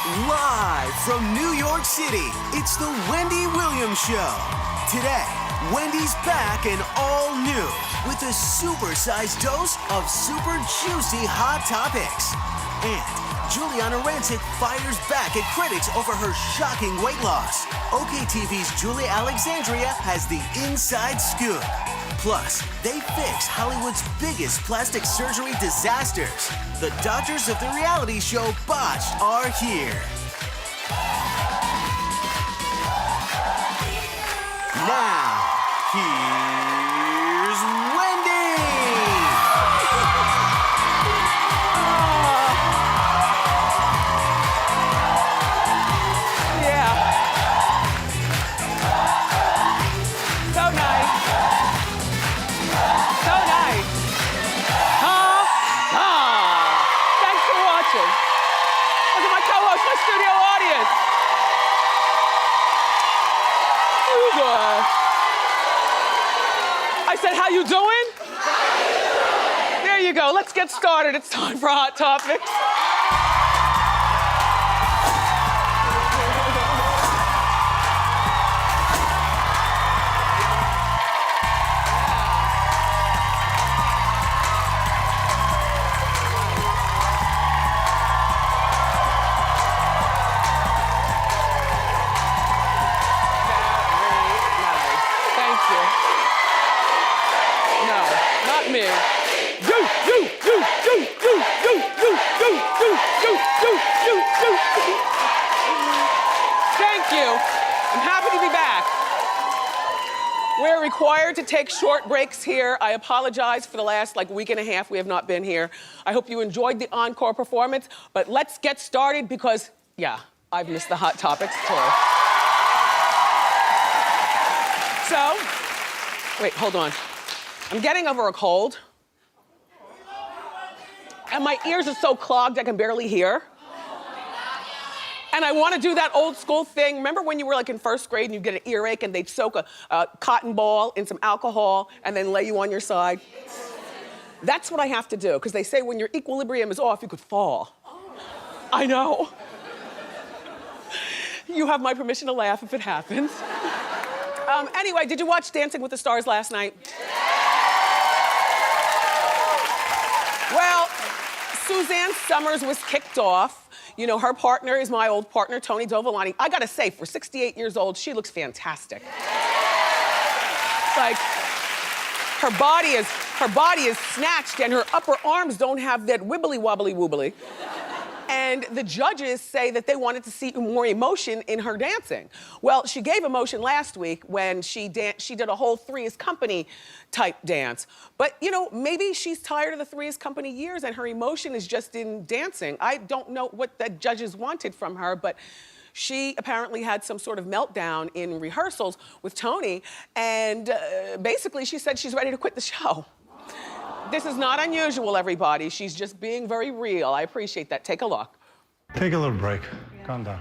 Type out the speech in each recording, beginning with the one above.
Live from New York City, it's the Wendy Williams Show. Today, Wendy's back and all new with a super-sized dose of super juicy hot topics. And Juliana Rancic fires back at critics over her shocking weight loss. OKTV's Julie Alexandria has the inside scoop. Plus, they fix Hollywood's biggest plastic surgery disasters. The doctors of the reality show Botched are here. Now, here's Wendy! Yeah. So nice. So nice. Thanks for watching. Look at my co-host, my studio audience. I said, how you doing? There you go. Let's get started. It's time for Hot Topics. Me. Thank you. I'm happy to be back. We're required to take short breaks here. I apologize for the last week and a half we have not been here. I hope you enjoyed the encore performance, but let's get started because, yeah, I've missed the Hot Topics too. So, wait, hold on. I'm getting over a cold. And my ears are so clogged I can barely hear. And I want to do that old school thing. Remember when you were in first grade and you'd get an earache and they'd soak a cotton ball in some alcohol and then lay you on your side? That's what I have to do, because they say when your equilibrium is off, you could fall. I know. You have my permission to laugh if it happens. Anyway, did you watch Dancing with the Stars last night? Well, Suzanne Summers was kicked off. You know, her partner is my old partner, Toni Braxton. I gotta say, for 68 years old, she looks fantastic. Her body is snatched and her upper arms don't have that wibbly wobbly woobly. And the judges say that they wanted to see more emotion in her dancing. Well, she gave emotion last week when she did a whole Three's Company type dance. But, you know, maybe she's tired of the Three's Company years and her emotion is just in dancing. I don't know what the judges wanted from her, but she apparently had some sort of meltdown in rehearsals with Toni, and basically she said she's ready to quit the show. This is not unusual, everybody. She's just being very real. I appreciate that. Take a look. Take a little break. Calm down.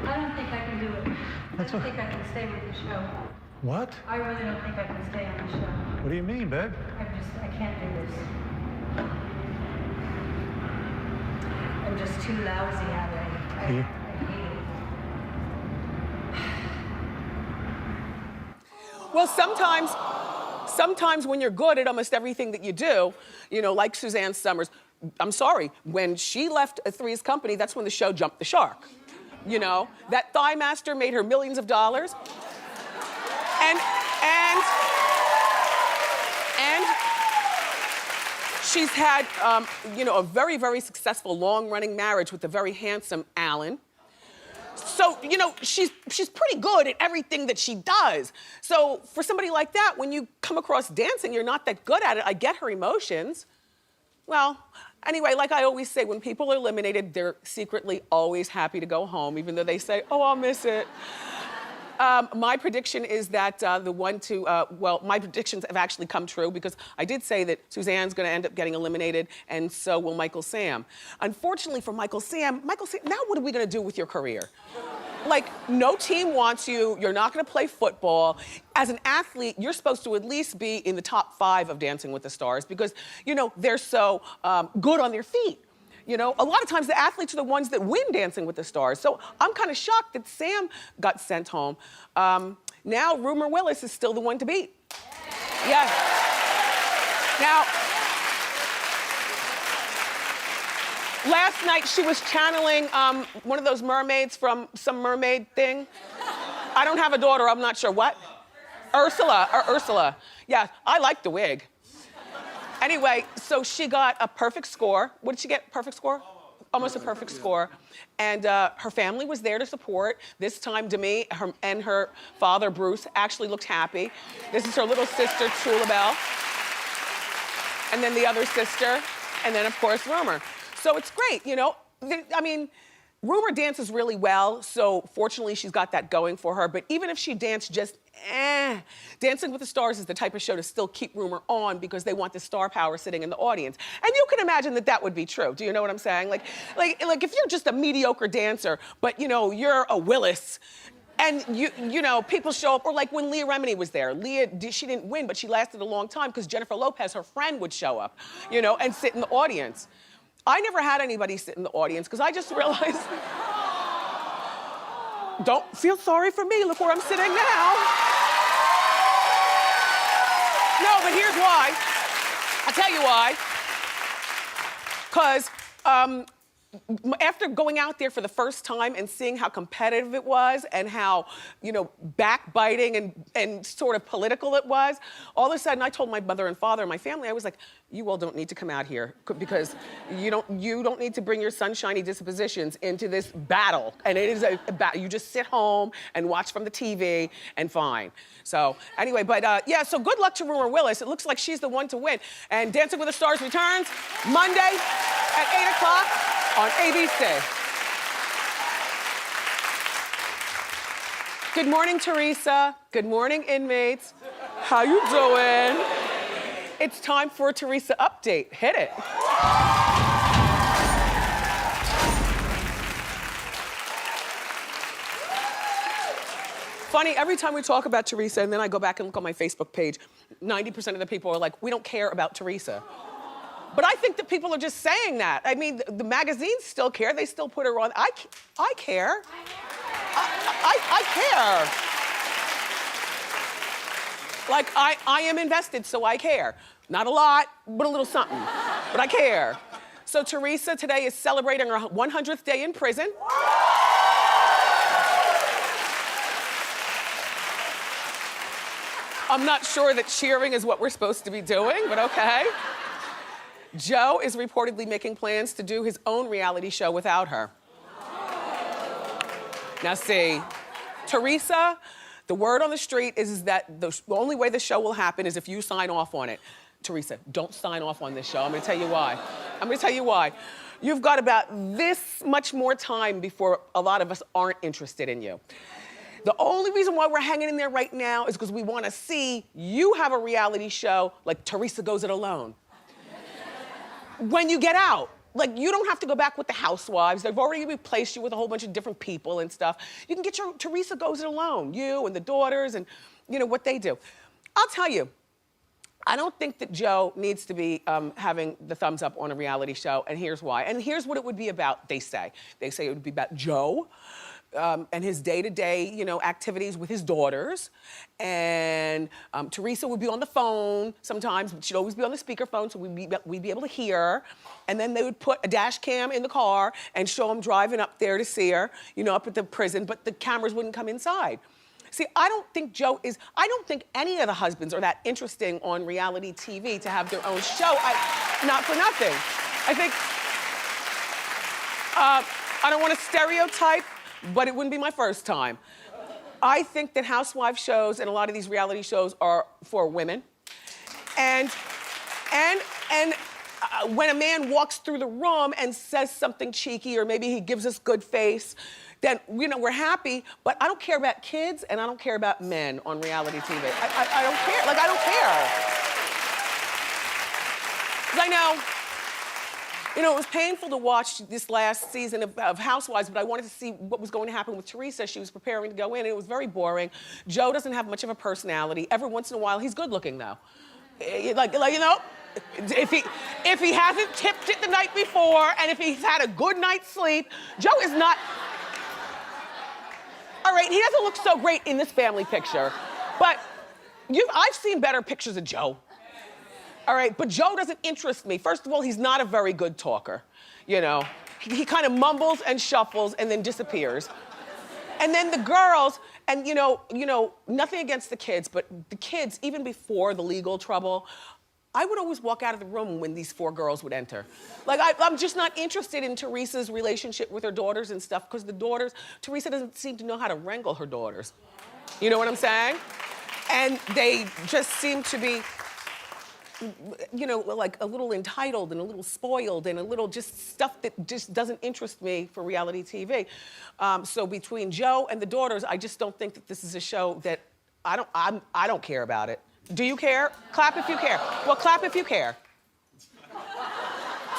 I don't think I can do it. I don't think I can stay with the show. What? I really don't think I can stay on the show. What do you mean, babe? I can't do this. I'm just too lousy at it. I hate it. Well, sometimes when you're good at almost everything that you do, you know, like Suzanne Summers, I'm sorry, when she left Three's Company, that's when the show jumped the shark. You know, that Thigh Master made her millions of dollars. And she's had, you know, a very, very successful long-running marriage with a very handsome Alan. So, you know, she's pretty good at everything that she does. So for somebody like that, when you come across dancing, you're not that good at it. I get her emotions. Well, anyway, like I always say, when people are eliminated, they're secretly always happy to go home, even though they say, oh, I'll miss it. My prediction is that my predictions have actually come true, because I did say that Suzanne's gonna end up getting eliminated, and so will Michael Sam. Unfortunately for Michael Sam, now what are we gonna do with your career? Like, no team wants you. You're not gonna play football. As an athlete, you're supposed to at least be in the top 5 of Dancing with the Stars because, you know, they're so good on their feet. You know, a lot of times the athletes are the ones that win Dancing with the Stars. So I'm kind of shocked that Sam got sent home. Now, Rumor Willis is still the one to beat. Yeah. Now, last night she was channeling one of those mermaids from some mermaid thing. I don't have a daughter, I'm not sure. What? Ursula. Yeah, I like the wig. Anyway, so she got a perfect score. What did she get? Perfect score? Almost a perfect score. And her family was there to support. This time, Demi and her father, Bruce, actually looked happy. This is her little sister, Tulabelle. And then the other sister. And then, of course, Rumor. So it's great, you know? I mean, Rumor dances really well, so fortunately she's got that going for her. But even if she danced just Dancing with the Stars is the type of show to still keep Rumor on because they want the star power sitting in the audience. And you can imagine that that would be true. Do you know what I'm saying? Like if you're just a mediocre dancer, but you know, you're a Willis, and you know, people show up, or like when Leah Remini was there. She didn't win, but she lasted a long time because Jennifer Lopez, her friend, would show up, you know, and sit in the audience. I never had anybody sit in the audience because I just realized, don't feel sorry for me, look where I'm sitting now. No, but here's why. I'll tell you why. Because after going out there for the first time and seeing how competitive it was and how, you know, backbiting and sort of political it was, all of a sudden I told my mother and father and my family, I was like, you all don't need to come out here because you don't need to bring your sunshiny dispositions into this battle. And it is a battle. You just sit home and watch from the TV and fine. So anyway, but yeah, so good luck to Rumor Willis. It looks like she's the one to win. And Dancing with the Stars returns Monday at 8 o'clock on ABC. Good morning, Teresa. Good morning, inmates. How you doing? It's time for a Teresa update. Hit it. Funny, every time we talk about Teresa and then I go back and look on my Facebook page, 90% of the people are like, we don't care about Teresa. But I think that people are just saying that. I mean, the magazines still care. They still put her on. I care. I care. Like, I am invested, so I care. Not a lot, but a little something. But I care. So Teresa today is celebrating her 100th day in prison. I'm not sure that cheering is what we're supposed to be doing, but okay. Joe is reportedly making plans to do his own reality show without her. Now see, Teresa, the word on the street is that the only way the show will happen is if you sign off on it. Teresa, don't sign off on this show. I'm gonna tell you why. You've got about this much more time before a lot of us aren't interested in you. The only reason why we're hanging in there right now is because we wanna see you have a reality show like Teresa Goes It Alone. When you get out. Like, you don't have to go back with the housewives. They've already replaced you with a whole bunch of different people and stuff. You can get your Teresa Goes It Alone, you and the daughters and, you know, what they do. I'll tell you, I don't think that Joe needs to be having the thumbs up on a reality show, and here's why. And here's what it would be about, they say. They say it would be about Joe and his day-to-day, you know, activities with his daughters. And Teresa would be on the phone sometimes, but she'd always be on the speakerphone, so we'd be able to hear her. And then they would put a dash cam in the car and show him driving up there to see her, you know, up at the prison, but the cameras wouldn't come inside. See, I don't think any of the husbands are that interesting on reality TV to have their own show. Not for nothing. I think, I don't want to stereotype, but it wouldn't be my first time. I think that housewife shows and a lot of these reality shows are for women. And when a man walks through the room and says something cheeky or maybe he gives us good face, then, you know, we're happy, but I don't care about kids and I don't care about men on reality TV. I don't care, like I don't care. 'Cause I know You know, it was painful to watch this last season of Housewives, but I wanted to see what was going to happen with Teresa. She was preparing to go in, and it was very boring. Joe doesn't have much of a personality. Every once in a while, he's good looking, though. Like you know, if he hasn't tipped it the night before, and if he's had a good night's sleep, Joe is not... All right, he doesn't look so great in this family picture, but I've seen better pictures of Joe. All right, but Joe doesn't interest me. First of all, he's not a very good talker, you know. He kind of mumbles and shuffles and then disappears. And then the girls, and you know, nothing against the kids, but the kids, even before the legal trouble, I would always walk out of the room when these 4 girls would enter. Like, I'm just not interested in Teresa's relationship with her daughters and stuff, because the daughters, Teresa doesn't seem to know how to wrangle her daughters. You know what I'm saying? And they just seem to be, you know, like a little entitled and a little spoiled and a little just stuff that just doesn't interest me for reality TV. So between Joe and the daughters, I just don't think that this is a show that I don't care about it. Do you care? Clap if you care. Well, clap if you care.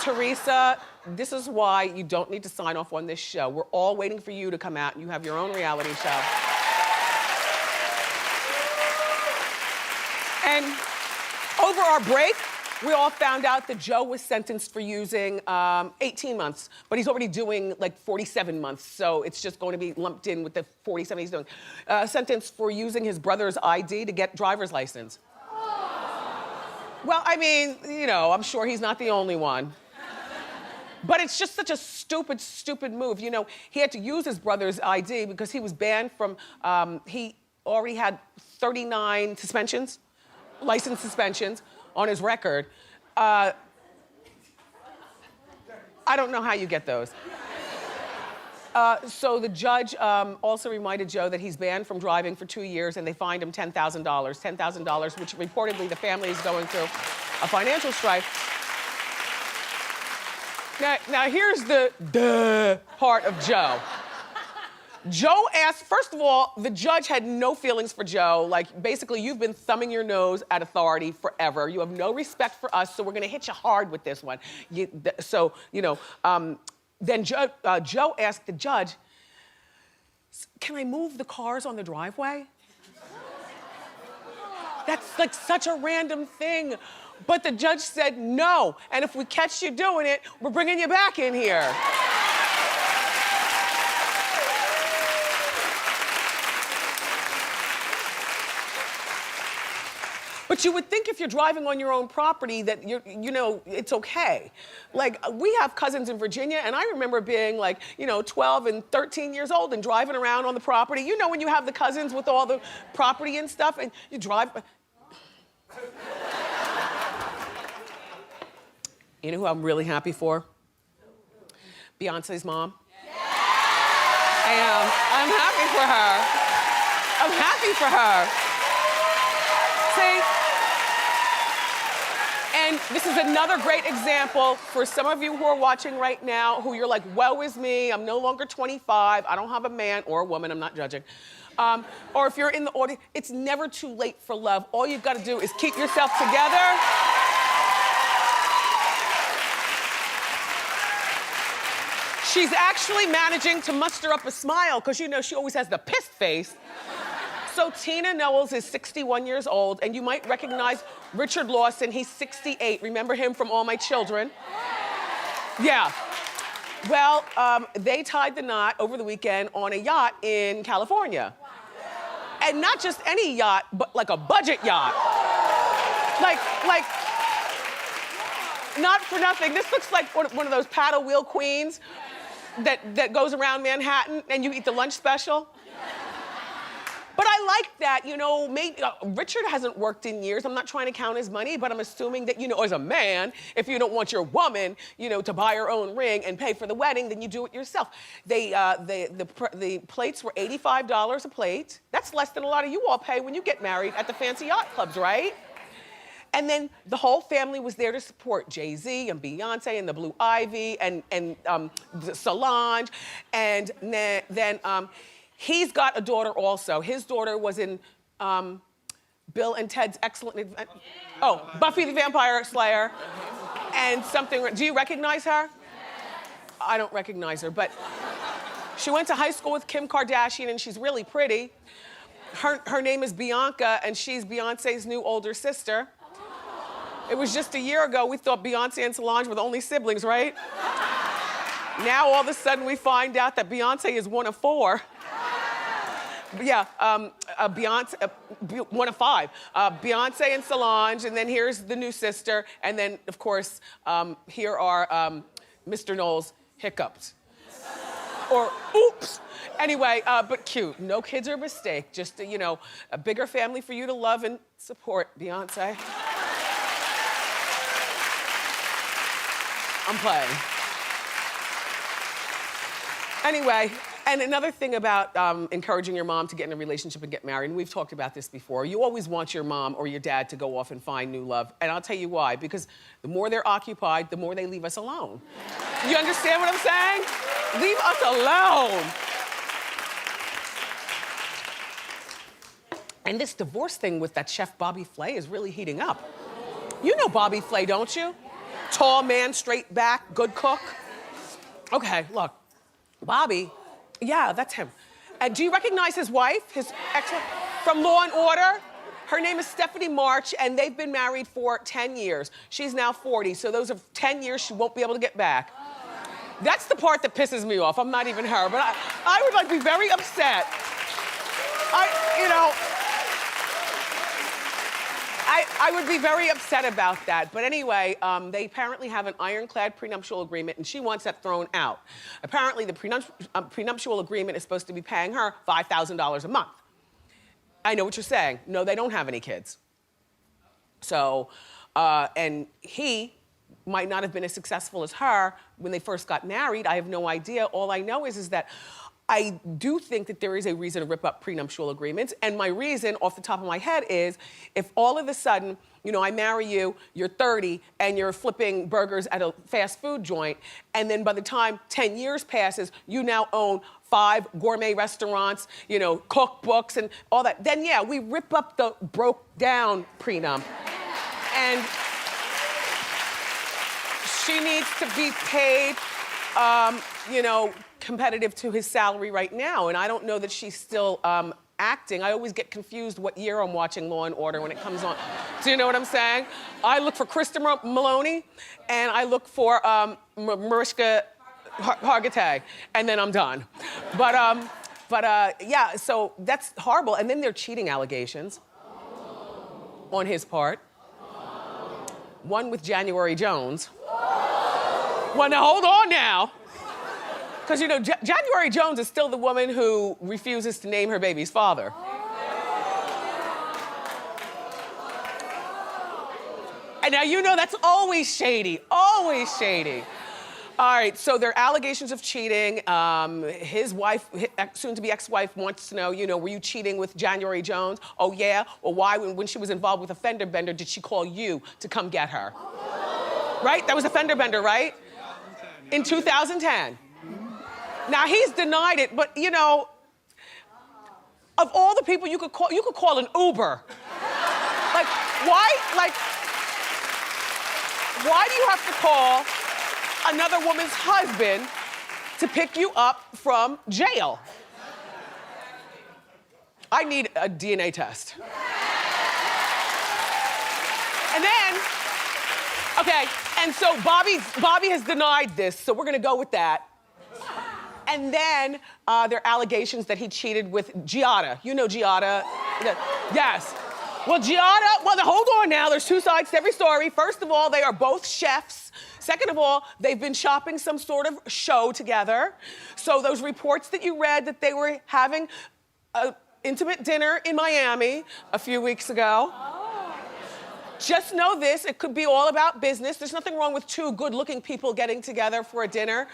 Teresa, this is why you don't need to sign off on this show. We're all waiting for you to come out and you have your own reality show. And over our break, we all found out that Joe was sentenced for using 18 months, but he's already doing like 47 months, so it's just going to be lumped in with the 47 he's doing. Sentenced for using his brother's ID to get driver's license. Well, I mean, you know, I'm sure he's not the only one. But it's just such a stupid, stupid move. You know, he had to use his brother's ID because he was banned from, he already had 39 suspensions. License suspensions on his record. I don't know how you get those. So the judge also reminded Joe that he's banned from driving for 2 years, and they fined him $10,000. $10,000, which reportedly the family is going through a financial strife. Now here's the part of Joe. Joe asked, first of all, the judge had no feelings for Joe. Like, basically, you've been thumbing your nose at authority forever. You have no respect for us, so we're gonna hit you hard with this one. Then Joe asked the judge, can I move the cars on the driveway? That's like such a random thing. But the judge said no, and if we catch you doing it, we're bringing you back in here. But you would think if you're driving on your own property that you know, it's okay. Like, we have cousins in Virginia, and I remember being like, you know, 12 and 13 years old and driving around on the property. You know when you have the cousins with all the property and stuff, and you drive. You know who I'm really happy for? Beyonce's mom. I am. I'm happy for her. I'm happy for her. See? And this is another great example for some of you who are watching right now, who you're like, woe is me, I'm no longer 25, I don't have a man or a woman, I'm not judging. Or if you're in the audience, it's never too late for love. All you've got to do is keep yourself together. She's actually managing to muster up a smile, because you know she always has the pissed face. So Tina Knowles is 61 years old, and you might recognize Richard Lawson. He's 68. Remember him from All My Children? Yeah. Well, they tied the knot over the weekend on a yacht in California. And not just any yacht, but like a budget yacht. Like, not for nothing. This looks like one of those paddle wheel queens that goes around Manhattan and you eat the lunch special. But I like that, you know, Richard hasn't worked in years. I'm not trying to count his money, but I'm assuming that, you know, as a man, if you don't want your woman, you know, to buy her own ring and pay for the wedding, then you do it yourself. The plates were $85 a plate. That's less than a lot of you all pay when you get married at the fancy yacht clubs, right? And then the whole family was there to support Jay-Z and Beyonce and the Blue Ivy and Solange. And then he's got a daughter also. His daughter was in Bill and Ted's Excellent Adventure. Oh, Buffy the Vampire Slayer. And something, do you recognize her? I don't recognize her, but she went to high school with Kim Kardashian and she's really pretty. Her name is Bianca and she's Beyonce's new older sister. It was just a year ago we thought Beyonce and Solange were the only siblings, right? Now all of a sudden we find out that Beyonce is one of four. Yeah, Beyonce, one of five. Beyonce and Solange, and then here's the new sister, and then of course, here are Mr. Knowles' hiccups. Or oops. Anyway, but cute. No kids are a mistake. Just, you know, a bigger family for you to love and support, Beyonce. I'm playing. Anyway, and another thing about encouraging your mom to get in a relationship and get married, and we've talked about this before, you always want your mom or your dad to go off and find new love. And I'll tell you why, because the more they're occupied, the more they leave us alone. You understand what I'm saying? Leave us alone. And this divorce thing with that chef Bobby Flay is really heating up. You know Bobby Flay, don't you? Tall man, straight back, good cook. Okay, look, Bobby, yeah, that's him. And do you recognize his wife, his ex-wife from Law and Order? Her name is Stephanie March, and they've been married for 10 years. She's now 40, so those are 10 years she won't be able to get back. That's the part that pisses me off. I'm not even her, but I would like be very upset. I would be very upset about that. But anyway, they apparently have an ironclad prenuptial agreement and she wants that thrown out. Apparently the prenuptial agreement is supposed to be paying her $5,000 a month. I know what you're saying. No, they don't have any kids. So, and he might not have been as successful as her when they first got married. I have no idea. All I know is that I do think that there is a reason to rip up prenuptial agreements. And my reason off the top of my head is if all of a sudden, you know, I marry you, you're 30 and you're flipping burgers at a fast food joint. And then by the time 10 years passes, you now own 5 gourmet restaurants, you know, cookbooks and all that. Then yeah, we rip up the broke down prenup. And she needs to be paid, you know, competitive to his salary right now, and I don't know that she's still acting. I always get confused what year I'm watching Law and Order when it comes on. Do you know what I'm saying? I look for Krista Maloney, and I look for Mariska Hargitay, and then I'm done. But yeah, so that's horrible. And then there are cheating allegations on his part. One with January Jones. Well, now hold on now. Because, you know, January Jones is still the woman who refuses to name her baby's father. And now you know that's always shady, always shady. All right, so there are allegations of cheating. His wife, soon-to-be ex-wife, wants to know, you know, were you cheating with January Jones? Oh, yeah? Or why, when she was involved with a fender bender, did she call you to come get her? Right? That was a fender bender, right? In 2010. Now, he's denied it, but, you know, of all the people you could call an Uber. Like, why do you have to call another woman's husband to pick you up from jail? I need a DNA test. And then, okay, and so Bobby has denied this, so we're gonna go with that. And then there are allegations that he cheated with Giada. You know Giada? Yes. Well, Giada, well, hold on now. There's 2 sides to every story. First of all, they are both chefs. Second of all, they've been shopping some sort of show together. So those reports that you read that they were having an intimate dinner in Miami a few weeks ago. Just know this, it could be all about business. There's nothing wrong with 2 good-looking people getting together for a dinner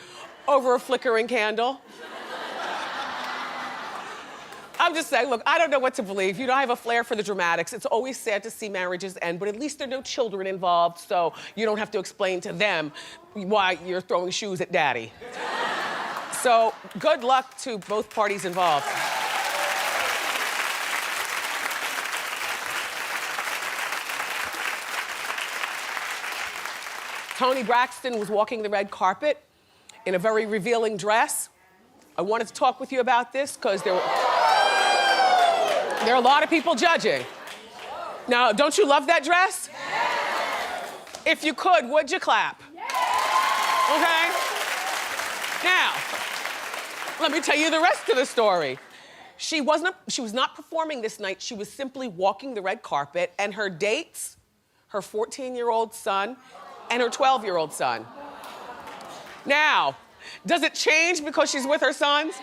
over a flickering candle. I'm just saying, look, I don't know what to believe. You know, I have a flair for the dramatics. It's always sad to see marriages end, but at least there are no children involved, so you don't have to explain to them why you're throwing shoes at daddy. So good luck to both parties involved. Toni Braxton was walking the red carpet in a very revealing dress. I wanted to talk with you about this because there are a lot of people judging. Now, don't you love that dress? If you could, would you clap? Okay? Now, let me tell you the rest of the story. She was not performing this night. She was simply walking the red carpet, and her dates, her 14-year-old son and her 12-year-old son. Now, does it change because she's with her sons?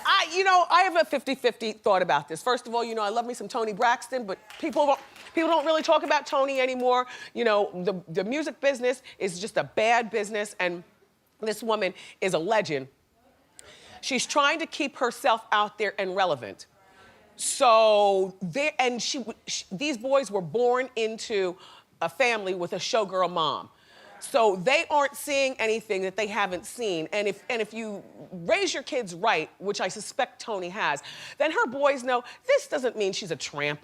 I have a 50-50 thought about this. First of all, I love me some Toni Braxton, but people don't really talk about Toni anymore. The music business is just a bad business, and this woman is a legend. She's trying to keep herself out there and relevant. So these boys were born into a family with a showgirl mom. So they aren't seeing anything that they haven't seen. And if you raise your kids right, which I suspect Toni has, then her boys know this doesn't mean she's a tramp.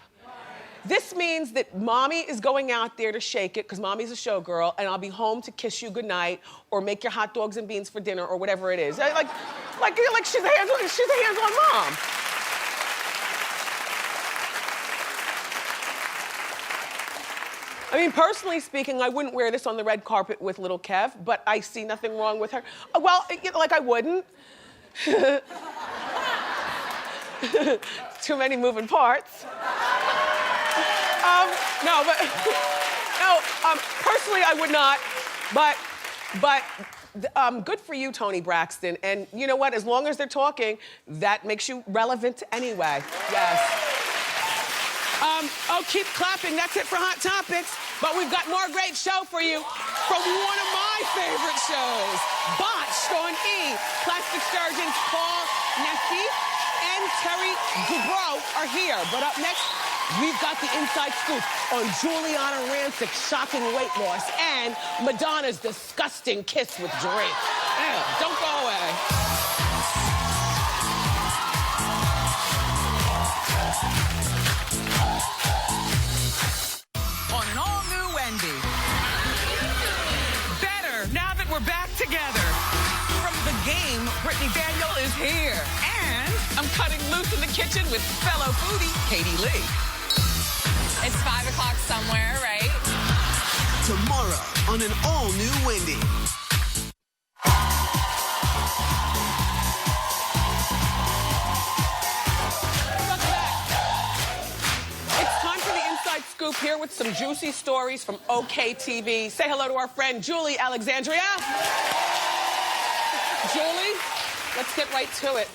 This means that mommy is going out there to shake it because mommy's a showgirl, and I'll be home to kiss you goodnight or make your hot dogs and beans for dinner or whatever it is. Like she's a hands-on mom. I mean, personally speaking, I wouldn't wear this on the red carpet with little Kev, but I see nothing wrong with her. Well, like I wouldn't. Too many moving parts. Personally, I would not. But good for you, Toni Braxton. And you know what? As long as they're talking, that makes you relevant anyway. Yes. Keep clapping. That's it for Hot Topics. But we've got more great show for you from one of my favorite shows, Botched on E. Plastic surgeons Paul Nassif and Dubrow are here. But up next, we've got the inside scoop on Juliana Rancic's shocking weight loss and Madonna's disgusting kiss with Drake. Don't go away. On an all-new Wendy. Better now that we're back together. From The Game, Brittany Daniel is here. And I'm cutting loose in the kitchen with fellow foodie Katie Lee. It's 5 o'clock somewhere, right? Tomorrow on an all-new Wendy. Scoop here with some juicy stories from OK TV. Say hello to our friend Julie Alexandria. Julie, let's get right to it.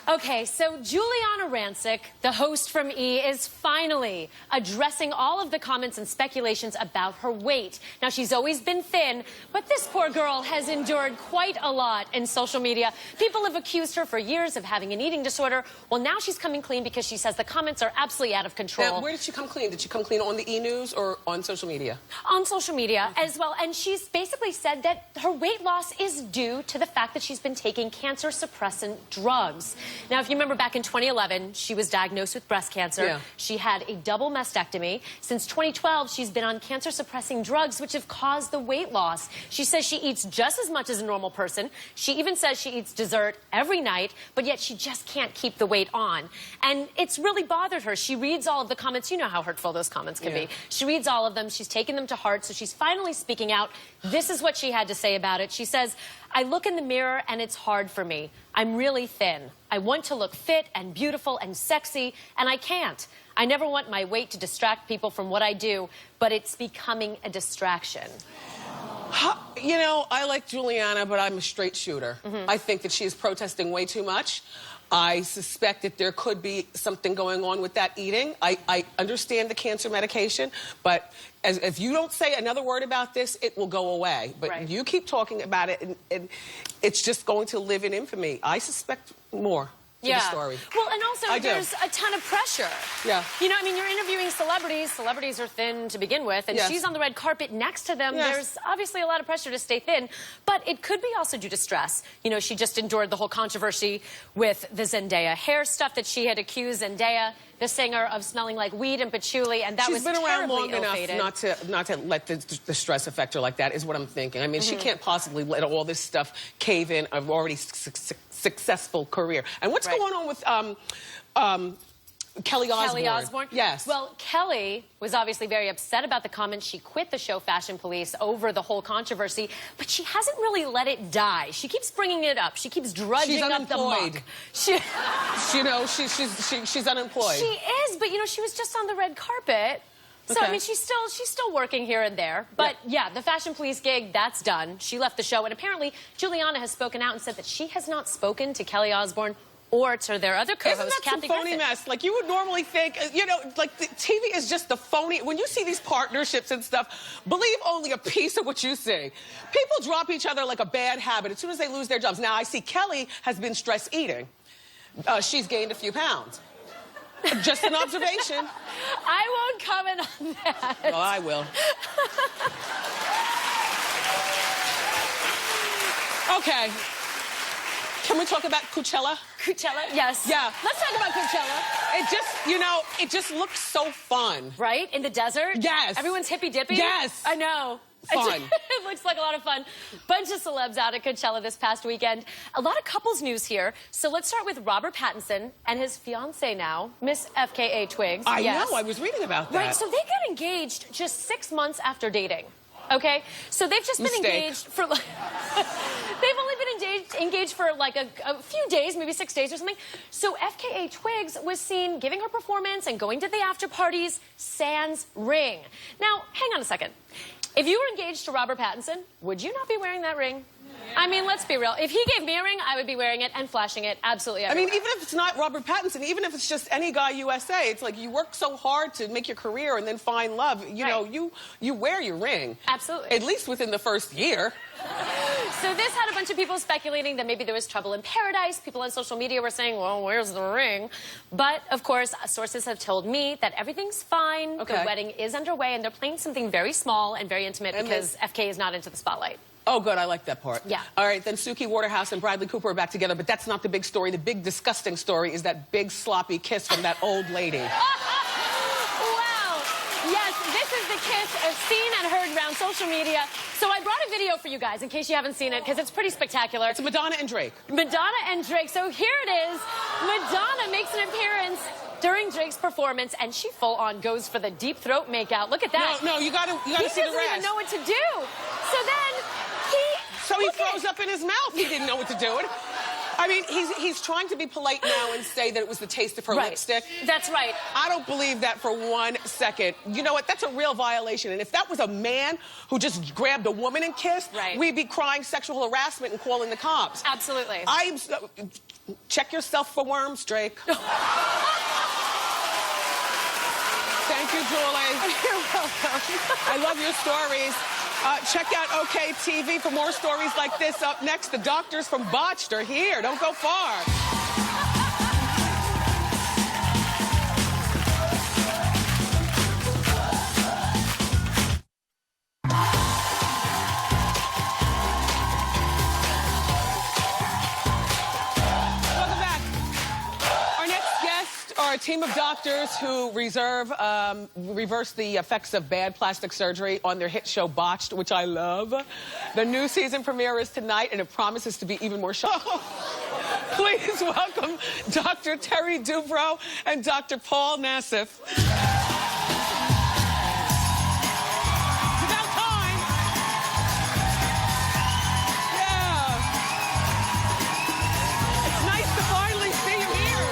Okay, so Juliana Rancic, the host from E, is finally addressing all of the comments and speculations about her weight. Now, she's always been thin, but this poor girl has endured quite a lot in social media. People have accused her for years of having an eating disorder. Well, now she's coming clean because she says the comments are absolutely out of control. Now, where did she come clean? Did she come clean on the E! News or on social media? On social media as well, and she's basically said that her weight loss is due to the fact that she's been taking cancer-suppressant drugs. Now, if you remember back in 2011, she was diagnosed with breast cancer. Yeah. She had a double mastectomy. Since 2012, she's been on cancer-suppressing drugs, which have caused the weight loss. She says she eats just as much as a normal person. She even says she eats dessert every night, but yet she just can't keep the weight on. And it's really bothered her. She reads all of the comments. You know how hurtful those comments can be. She reads all of them. She's taken them to heart, so she's finally speaking out. This is what she had to say about it. She says, I look in the mirror and it's hard for me. I'm really thin. I want to look fit and beautiful and sexy, and I can't. I never want my weight to distract people from what I do, but it's becoming a distraction. You know, I like Juliana, but I'm a straight shooter. I think that she is protesting way too much. I suspect that there could be something going on with that eating. I understand the cancer medication, but if you don't say another word about this, it will go away. But you keep talking about it, and it's just going to live in infamy. I suspect more. to the story. Well, and also I do. there's a ton of pressure. Yeah. You know, I mean, you're interviewing celebrities. Celebrities are thin to begin with, and Yes. she's on the red carpet next to them. Yes. There's obviously a lot of pressure to stay thin, but it could be also due to stress. You know, she just endured the whole controversy with the Zendaya hair stuff that she had accused Zendaya, the singer, of smelling like weed and patchouli, and that was She's been around long ill-fated. enough not to let the stress affect her like that, is what I'm thinking. I mean, she can't possibly let all this stuff cave in an already successful career. And what's going on with Kelly Osbourne? Kelly Osbourne? Yes. Well, Kelly was obviously very upset about the comments. She quit the show Fashion Police over the whole controversy, but she hasn't really let it die. She keeps bringing it up. She keeps drudging up the muck. You know, she's unemployed. She is, but you know, she was just on the red carpet. So, Okay. I mean, she's still working here and there. But, yeah, the Fashion Police gig, that's done. She left the show, and apparently Juliana has spoken out and said that she has not spoken to Kelly Osbourne or to their other co-host, Isn't that some Kathy phony Griffin. mess? Like, you would normally think, you know, like, the TV is just the phony. When you see these partnerships and stuff, believe only a piece of what you see. People drop each other like a bad habit as soon as they lose their jobs. Now, I see Kelly has been stress eating. She's gained a few pounds. Just an observation. I won't comment on that. Well, I will. Okay. Can we talk about Coachella? Coachella, yes. Yeah. Let's talk about Coachella. It just, you know, it just looks so fun. Right? In the desert? Yes. Everyone's hippy-dippy? Yes. I know. Fun. It looks like a lot of fun. Bunch of celebs out at Coachella this past weekend. A lot of couples news here. So let's start with Robert Pattinson and his fiancée now, Miss FKA Twigs. I Yes. know, I was reading about that. Right, so they got engaged just 6 months after dating. Okay? So they've just been engaged for like... They've only been engaged for like a few days, maybe 6 days or something. So FKA Twigs was seen giving her performance and going to the after parties sans ring. Now, hang on a second. If you were engaged to Robert Pattinson, would you not be wearing that ring? I mean, let's be real. If he gave me a ring, I would be wearing it and flashing it absolutely everywhere. I mean, even if it's not Robert Pattinson, even if it's just any guy USA, it's like you work so hard to make your career and then find love. You know, you wear your ring. Absolutely. At least within the first year. So this had a bunch of people speculating that maybe there was trouble in paradise. People on social media were saying, well, where's the ring? But, of course, sources have told me that everything's fine. Okay. The wedding is underway, and they're playing something very small and very intimate because FK is not into the spotlight. Oh, good. I like that part. Yeah. All right, then Suki Waterhouse and Bradley Cooper are back together, but that's not the big story. The big, disgusting story is that big, sloppy kiss from that old lady. Wow. Yes, this is the kiss seen and heard around social media. So I brought a video for you guys in case you haven't seen it, because it's pretty spectacular. It's Madonna and Drake. Madonna and Drake. So here it is. Madonna makes an appearance during Drake's performance, and she full-on goes for the deep throat makeout. Look at that. No, you gotta see the rest. He doesn't even know what to do. So then he throws up in his mouth. He didn't know what to do. I mean, he's trying to be polite now and say that it was the taste of her lipstick. That's right. I don't believe that for 1 second. You know what? That's a real violation. And if that was a man who just grabbed a woman and kissed, we'd be crying sexual harassment and calling the cops. Absolutely. Check yourself for worms, Drake. Thank you, Julie. You're welcome. I love your stories. Check out OK TV for more stories like this. Up next, the doctors from Botched are here. Don't go far. Welcome back. Our next guests are a team of doctors who reverse the effects of bad plastic surgery on their hit show Botched, which I love. The new season premiere is tonight, and it promises to be even more shocking. Please welcome Dr. Terry Dubrow and Dr. Paul Nassif. It's about time. Yeah. It's nice to finally see you here.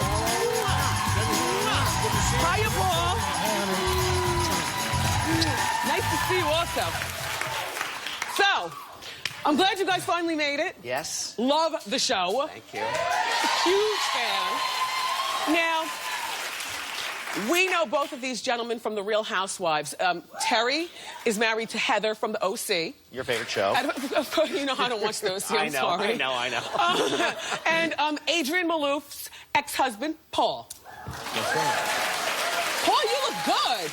Hiya, Paul. Nice to see you also. So, I'm glad you guys finally made it. Yes. Love the show. Thank you. Huge fan. Now, we know both of these gentlemen from The Real Housewives. Terry is married to Heather from the OC. Your favorite show. Of course, you know I don't watch the OC. I'm sorry. I know. And Adrian Maloof's ex-husband, Paul. That's right. Paul, you look good.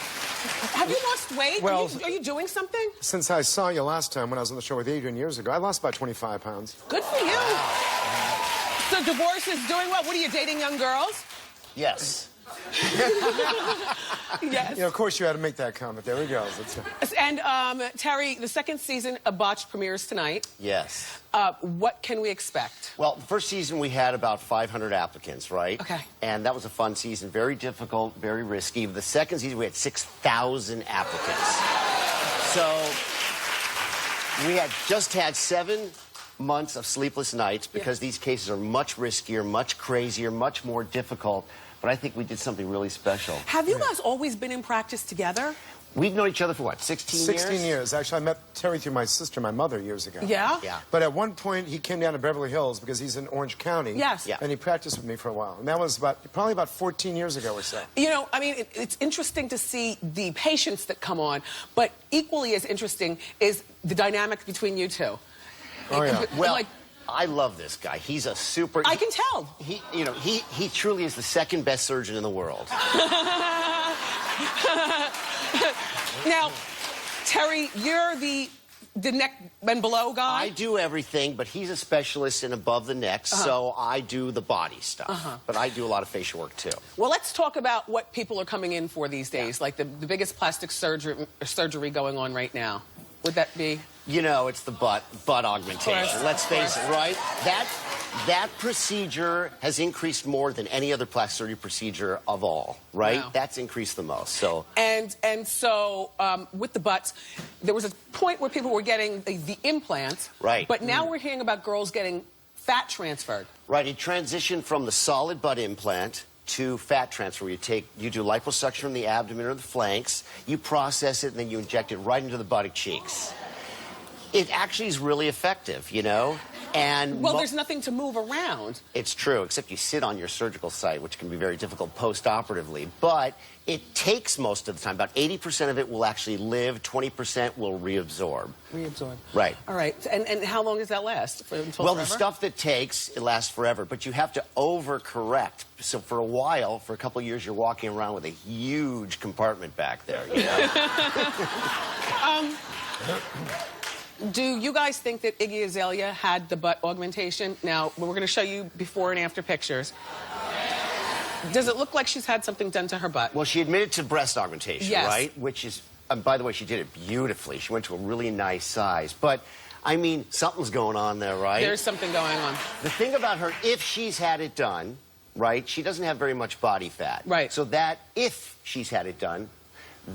Have you lost weight? Well, are you doing something? Since I saw you last time when I was on the show with Adrian years ago, I lost about 25 pounds. Good for you. So divorce is doing well. What are you, dating young girls? Yes. Yes. Of course you had to make that comment. There he goes. And Terry, the second season of Botched premieres tonight. Yes. What can we expect? Well, the first season we had about 500 applicants, right? Okay. And that was a fun season, very difficult, very risky. The second season we had 6,000 applicants. So we had just had 7 months of sleepless nights because these cases are much riskier, much crazier, much more difficult. But I think we did something really special. Have you guys always been in practice together? We've known each other for what, 16 years? 16 years. Actually, I met Terry through my sister, my mother, years ago. Yeah? Yeah. But at one point, he came down to Beverly Hills because he's in Orange County. Yes. Yeah. And he practiced with me for a while. And that was probably about 14 years ago or so. You know, I mean, it's interesting to see the patients that come on, but equally as interesting is the dynamic between you two. Oh, yeah. Well, like, I love this guy. He's a super... I can tell. He truly is the second best surgeon in the world. Now, Terry, you're the neck and below guy? I do everything, but he's a specialist in above the neck, so I do the body stuff. But I do a lot of facial work, too. Well, let's talk about what people are coming in for these days, like the biggest plastic surgery going on right now. Would that be? You know, it's the butt augmentation. Let's face it, right? That procedure has increased more than any other plastic surgery procedure of all, right? Wow. That's increased the most. So And so with the butts, there was a point where people were getting the implants. Right. But now we're hearing about girls getting fat transferred. right, it transitioned from the solid butt implant to fat transfer. You do liposuction from the abdomen or the flanks, you process it, and then you inject it right into the buttock cheeks. It actually is really effective, you know? And well, there's nothing to move around. It's true, except you sit on your surgical site, which can be very difficult post-operatively. But it takes most of the time. About 80% of it will actually live, 20% will reabsorb. Reabsorb. Right. All right. And how long does that last? Until Well, forever? the stuff that takes, it lasts forever, but you have to overcorrect. So for a while, for a couple of years, you're walking around with a huge compartment back there, you know? Do you guys think that Iggy Azalea had the butt augmentation? Now, we're going to show you before and after pictures. Does it look like she's had something done to her butt? Well, she admitted to breast augmentation, Yes. right? Which is, by the way, she did it beautifully. She went to a really nice size. But, I mean, something's going on there, right? There's something going on. The thing about her, if she's had it done, right, she doesn't have very much body fat. Right. So that, if she's had it done,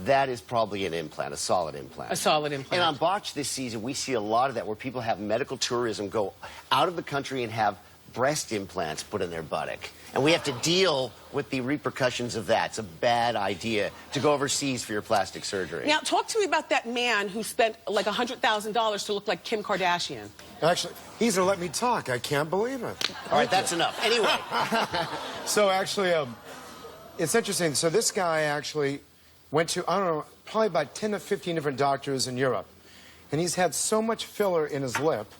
that is probably an implant, a solid implant. A solid implant. And on Botched this season, we see a lot of that where people have medical tourism go out of the country and have breast implants put in their buttock. And we have to deal with the repercussions of that. It's a bad idea to go overseas for your plastic surgery. Now, talk to me about that man who spent like $100,000 to look like Kim Kardashian. Actually, he's going to let me talk. I can't believe it. All right, that's enough. Anyway. So actually, it's interesting. So this guy actually went to, I don't know, probably about 10 to 15 different doctors in Europe. And he's had so much filler in his lip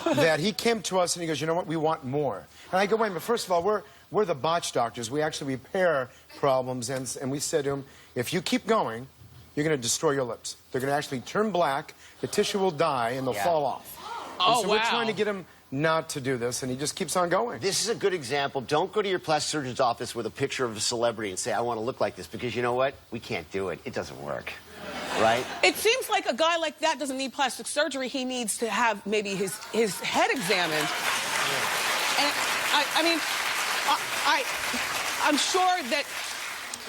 that he came to us and he goes, you know what, we want more. And I go, wait a minute, first of all, we're the Botched doctors. We actually repair problems. And we said to him, if you keep going, you're going to destroy your lips. They're going to actually turn black, the tissue will die, and they'll fall off. Oh, and so we're trying to get him not to do this, and he just keeps on going. This is a good example. Don't go to your plastic surgeon's office with a picture of a celebrity and say, I want to look like this, because you know what? We can't do it. It doesn't work. Right? It seems like a guy like that doesn't need plastic surgery. He needs to have maybe his head examined. And I mean, I'm sure that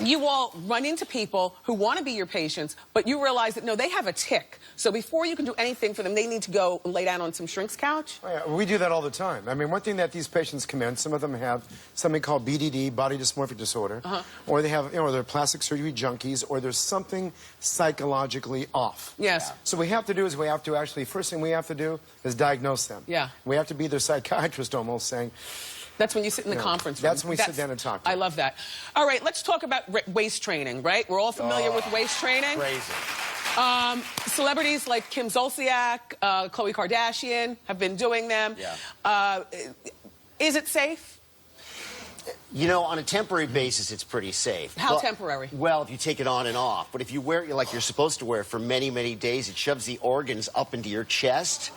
you all run into people who want to be your patients, but you realize that, no, they have a tick. So before you can do anything for them, they need to go and lay down on some shrink's couch. Oh, yeah, we do that all the time. I mean, one thing that these patients come in, some of them have something called BDD, body dysmorphic disorder, or they have, you know, they're plastic surgery junkies, or there's something psychologically off. Yes. So what we have to do is we have to actually, first thing we have to do is diagnose them. Yeah. We have to be their psychiatrist almost, saying, That's when you sit in the conference room. That's when we sit down and talk to I them. love that. All right, let's talk about waist training, right? We're all familiar with waist training. Crazy. Celebrities like Kim Zolciak, Khloe Kardashian have been doing them. Yeah. Is it safe? You know, on a temporary basis, it's pretty safe. How temporary? Well, if you take it on and off. But if you wear it like you're supposed to wear it for many, many days, it shoves the organs up into your chest,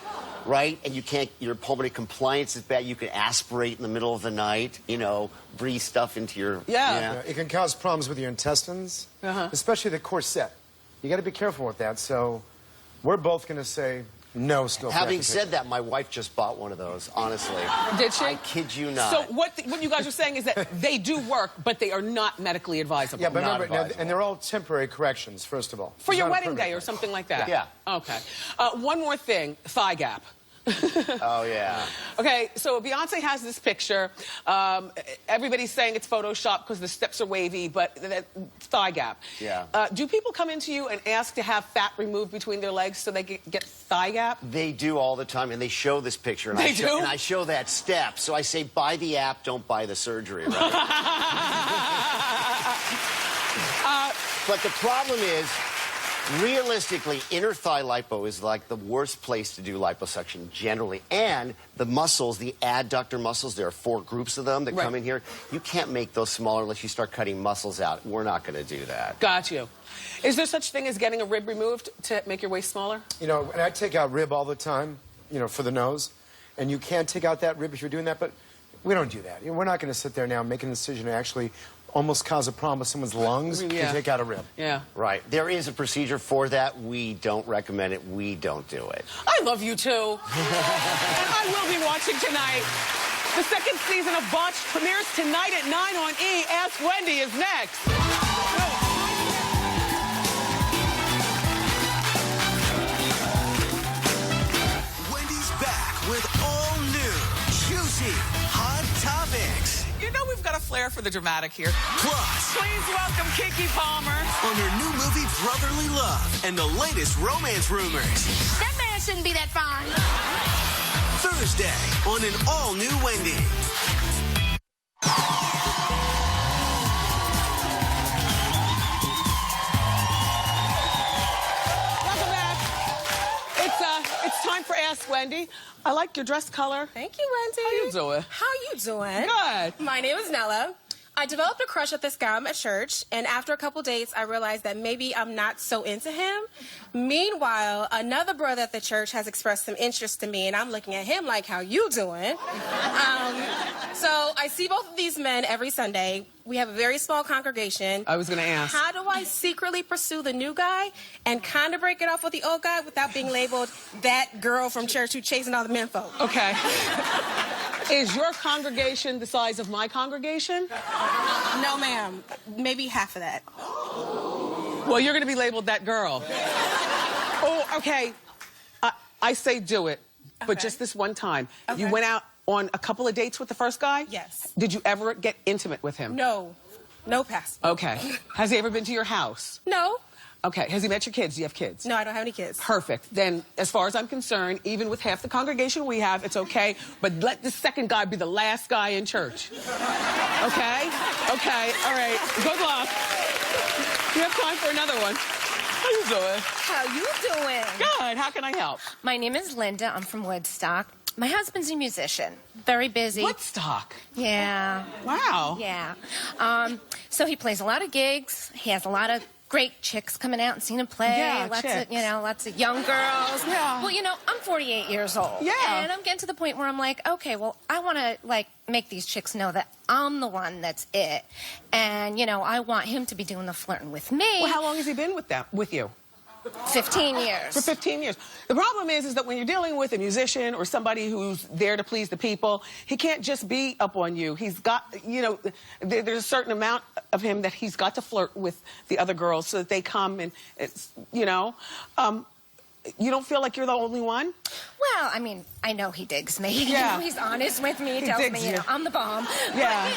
right? And you can't, your pulmonary compliance is bad. You can aspirate in the middle of the night, you know, breathe stuff into your... Yeah. It can cause problems with your intestines, especially the corset. You got to be careful with that. So we're both going to say no still. Having said that, my wife just bought one of those, honestly. Did she? I kid you not. So what you guys are saying is that they do work, but they are not medically advisable. Yeah, but remember, and they're all temporary corrections, first of all. For your wedding day or something like that? Yeah. Okay. One more thing, thigh gap. Oh, yeah. Okay, so Beyonce has this picture. Everybody's saying it's Photoshop because the steps are wavy, but that thigh gap. Yeah. Do people come into you and ask to have fat removed between their legs so they get thigh gap? They do all the time, and they show this picture. And They I show, do? And I show that step. So I say, buy the app, don't buy the surgery, right? But the problem is, realistically, inner thigh lipo is like the worst place to do liposuction generally. And the muscles, the adductor muscles, there are 4 groups of them that come in here. You can't make those smaller unless you start cutting muscles out. We're not going to do that. Got you. Is there such thing as getting a rib removed to make your waist smaller? You know, and I take out rib all the time, you know, for the nose. And you can take out that rib if you're doing that, but we don't do that. You know, we're not going to sit there now and make a decision to actually almost cause a problem with someone's lungs to take out a rib. Yeah. Right. There is a procedure for that. We don't recommend it. We don't do it. I love you too. And I will be watching tonight. The second season of Botched premieres tonight at 9 on E! Ask Wendy is next. Wendy's back with all new, juicy, hot topics. You know we've got a flair for the dramatic here. Plus, Please welcome Keke Palmer. on her new movie Brotherly Love and the latest romance rumors. That man shouldn't be that fine. Thursday on an all-new Wendy. Welcome back. It's time for Ask Wendy. I like your dress color. Thank you, Wendy. How you doing? How you doing? Good. My name is Nella. I developed a crush with this guy at church, and after a couple dates, I realized that maybe I'm not so into him. Meanwhile, another brother at the church has expressed some interest in me, and I'm looking at him like, how you doing? So I see both of these men every Sunday. We have a very small congregation. I was going to ask. How do I secretly pursue the new guy and kind of break it off with the old guy without being labeled that girl from church who chasing all the men folk? Okay. Is your congregation the size of my congregation? No, ma'am. Maybe half of that. Well, you're going to be labeled that girl. Oh, okay. I say do it, but just this one time. Okay. You went out on a couple of dates with the first guy? Yes. Did you ever get intimate with him? No. No pass. Okay. Has he ever been to your house? No. Okay. Has he met your kids? Do you have kids? No, I don't have any kids. Perfect. Then, as far as I'm concerned, even with half the congregation we have, it's okay. But let the second guy be the last guy in church. Okay? Okay. All right. Good luck. You have time for another one. How you doing? How you doing? Good. How can I help? My name is Linda. I'm from Woodstock. My husband's a musician. Very busy. Woodstock? Yeah. Wow. Yeah. So he plays a lot of gigs. He has a lot of great chicks coming out and seeing him play. Yeah, lots chicks. of, lots of young girls. Yeah. Well, I'm 48 years old. Yeah. And I'm getting to the point where I'm like, okay, well, I want to, make these chicks know that I'm the one that's it. And, I want him to be doing the flirting with me. Well, how long has he been with you? 15 years. For 15 years. The problem is that when you're dealing with a musician or somebody who's there to please the people, he can't just be up on you. He's got, there's a certain amount of him that he's got to flirt with the other girls so that they come and, you don't feel like you're the only one? Well, I know he digs me. Yeah. He's honest with me. He tells digs me, you. I'm the bomb. Yeah.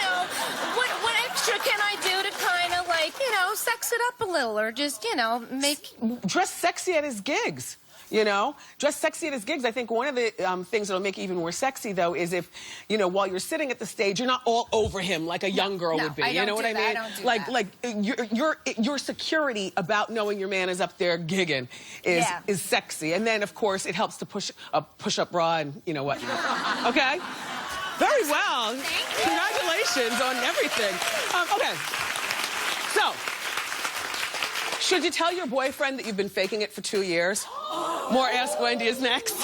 But, what extra can I do to kind of, sex it up a little or just, make... Dress sexy at his gigs. Dress sexy at his gigs. I think one of the things that'll make it even more sexy, though, is if, while you're sitting at the stage, you're not all over him like a young girl would be. I You know don't what do I mean? that. I don't do that. Your security about knowing your man is up there gigging is sexy. And then, of course, it helps to push up bra and whatnot. Okay? Very well. Congratulations on everything. Okay. So, should you tell your boyfriend that you've been faking it for 2 years? More Ask Wendy is next.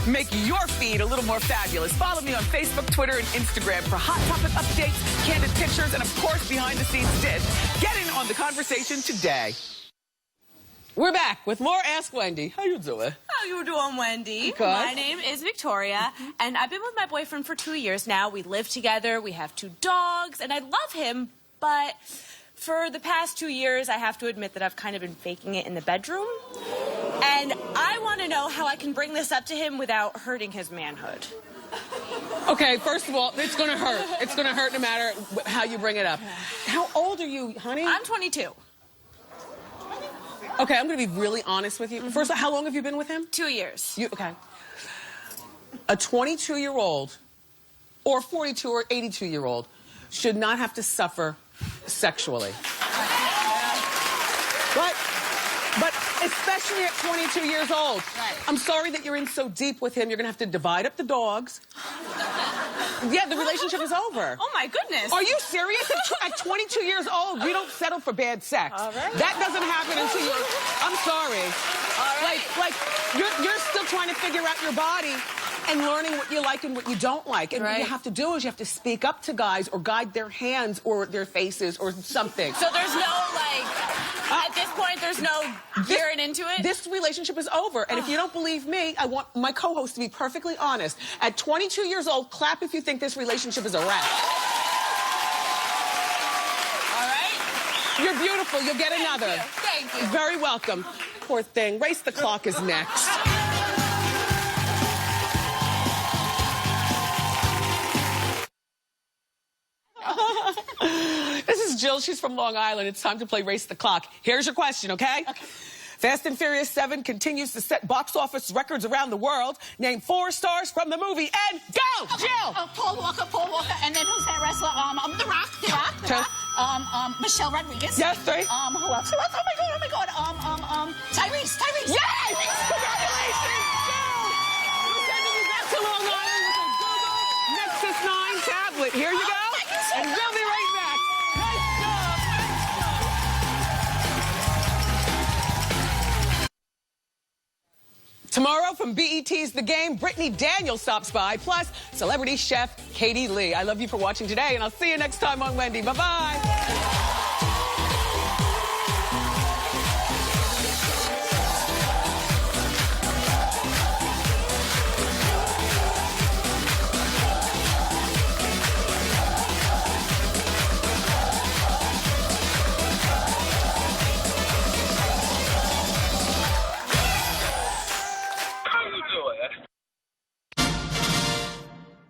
Make your feed a little more fabulous. Follow me on Facebook, Twitter, and Instagram for hot topic updates, candid pictures, and of course, behind-the-scenes dish. Get in on the conversation today. We're back with more Ask Wendy. How you doing? How you doing, Wendy? Good. My name is Victoria, and I've been with my boyfriend for 2 years now. We live together. We have 2 dogs, and I love him, but for the past 2 years, I have to admit that I've kind of been faking it in the bedroom. And I want to know how I can bring this up to him without hurting his manhood. Okay, first of all, it's going to hurt. It's going to hurt no matter how you bring it up. How old are you, honey? I'm 22. Okay, I'm going to be really honest with you. First of all, how long have you been with him? 2 years. Okay. A 22-year-old or 42 or 82-year-old should not have to suffer sexually. But especially at 22 years old. Right. I'm sorry that you're in so deep with him. You're going to have to divide up the dogs. Yeah, the relationship is over. Oh, my goodness. Are you serious? At 22 years old, you don't settle for bad sex. All right. That doesn't happen until you're... I'm sorry. All right. Like you're still trying to figure out your body and learning what you like and what you don't like. And what you have to do is you have to speak up to guys or guide their hands or their faces or something. So there's no, like, at this point, there's no gearing into it? This relationship is over. And if you don't believe me, I want my co-host to be perfectly honest. At 22 years old, clap if you think this relationship is a wrap. All right. You're beautiful. You'll get another. Thank you. Very welcome. Poor thing. Race the Clock is next. This is Jill. She's from Long Island. It's time to play Race the Clock. Here's your question, okay? Fast and Furious 7 continues to set box office records around the world. Name 4 stars from the movie and go, Jill! Paul Walker, and then who's that wrestler? The Rock. Michelle Rodriguez. Yes, 3. Who else? Oh my God. Tyrese. Yes! Congratulations, Jill! We're sending you back to Long Island with a Google Nexus 9 tablet. Here you go. Thank you so And much. we'll be right back. Nice job. Tomorrow from BET's The Game, Brittany Daniels stops by, plus celebrity chef Katie Lee. I love you for watching today, and I'll see you next time on Wendy. Bye-bye.